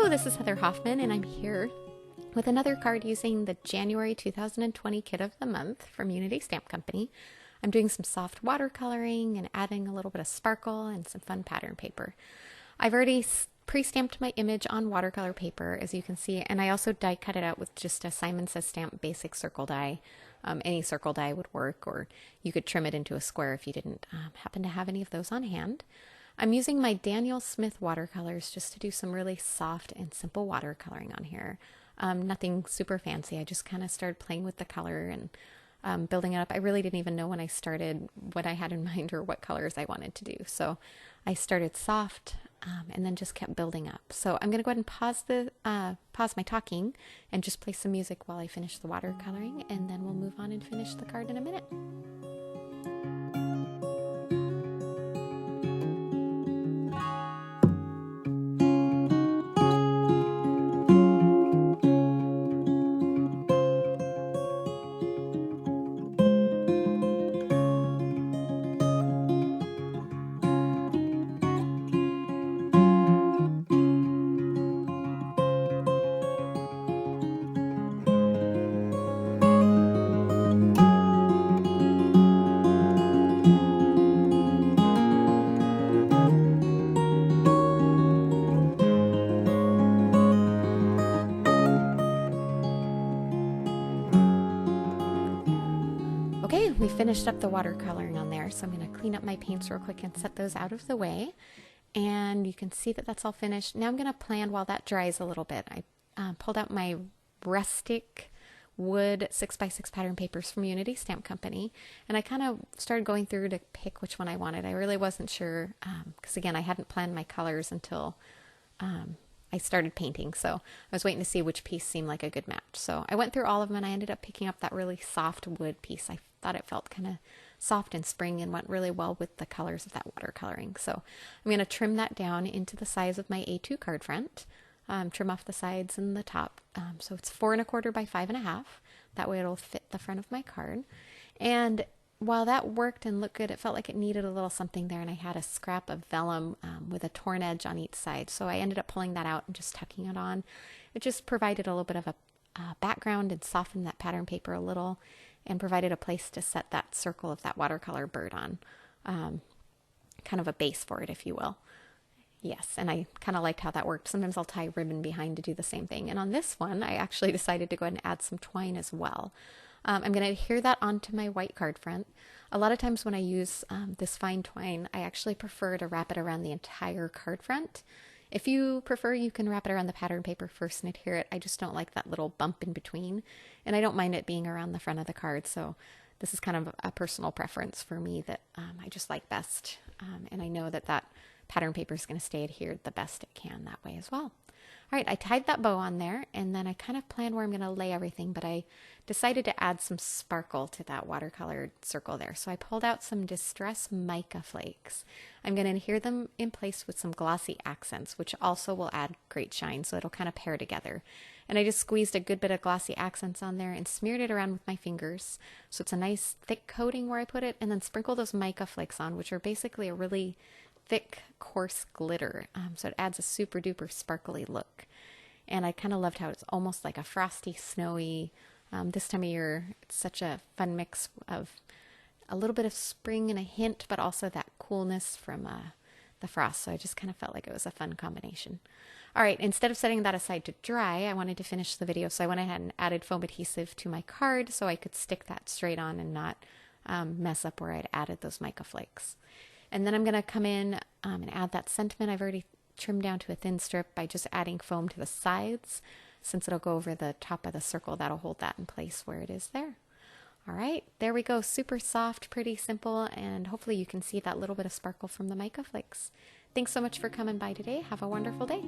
Hello, this is Heather Hoffman, and I'm here with another card using the January 2020 Kit of the Month from Unity Stamp Company. I'm doing some soft watercoloring and adding a little bit of sparkle and some fun pattern paper. I've already pre-stamped my image on watercolor paper, as you can see, and I also die cut it out with just a Simon Says Stamp basic circle die. Any circle die would work, or you could trim it into a square if you didn't happen to have any of those on hand. I'm using my Daniel Smith watercolors just to do some really soft and simple watercoloring on here. Nothing super fancy. I just kind of started playing with the color and building it up. I really didn't even know when I started what I had in mind or what colors I wanted to do. So I started soft and then just kept building up. So I'm going to go ahead and pause my talking and just play some music while I finish the watercoloring, and then we'll move on and finish the card in a minute. Okay, we finished up the watercoloring on there, so I'm going to clean up my paints real quick and set those out of the way. And you can see that that's all finished. Now I'm going to plan while that dries a little bit. I pulled out my rustic wood 6x6 pattern papers from Unity Stamp Company, and I kind of started going through to pick which one I wanted. I really wasn't sure, because again, I hadn't planned my colors until I started painting, so I was waiting to see which piece seemed like a good match. So I went through all of them, and I ended up picking up that really soft wood piece. I thought it felt kind of soft and spring and went really well with the colors of that watercoloring. So I'm going to trim that down into the size of my A2 card front, trim off the sides and the top. So it's 4 1/4 by 5 1/2. That way it'll fit the front of my card. And while that worked and looked good, it felt like it needed a little something there, and I had a scrap of vellum with a torn edge on each side. So I ended up pulling that out and just tucking it on. It just provided a little bit of a background and softened that pattern paper a little, and provided a place to set that circle of that watercolor bird on. Kind of a base for it, if you will. Yes, and I kind of liked how that worked. Sometimes I'll tie ribbon behind to do the same thing. And on this one, I actually decided to go ahead and add some twine as well. I'm going to adhere that onto my white card front. A lot of times when I use this fine twine, I actually prefer to wrap it around the entire card front. If you prefer, you can wrap it around the pattern paper first and adhere it. I just don't like that little bump in between, and I don't mind it being around the front of the card. So this is kind of a personal preference for me that I just like best, and I know that that pattern paper is going to stay adhered the best it can that way as well. All right, I tied that bow on there, and then I kind of planned where I'm going to lay everything, but I decided to add some sparkle to that watercolored circle there. So I pulled out some Distress Mica Flakes. I'm going to adhere them in place with some glossy accents, which also will add great shine, so it'll kind of pair together. And I just squeezed a good bit of glossy accents on there and smeared it around with my fingers, so it's a nice thick coating where I put it, and then sprinkle those Mica Flakes on, which are basically a really thick, coarse glitter, so it adds a super duper sparkly look. And I kind of loved how it's almost like a frosty, snowy, this time of year. It's such a fun mix of a little bit of spring and a hint, but also that coolness from the frost. So I just kind of felt like it was a fun combination. All right, instead of setting that aside to dry, I wanted to finish the video, so I went ahead and added foam adhesive to my card so I could stick that straight on and not mess up where I'd added those Mica Flakes. And then I'm going to come in and add that sentiment. I've already trimmed down to a thin strip by just adding foam to the sides. Since it'll go over the top of the circle, that'll hold that in place where it is there. All right, there we go. Super soft, pretty simple, and hopefully you can see that little bit of sparkle from the Mica Flakes. Thanks so much for coming by today. Have a wonderful day.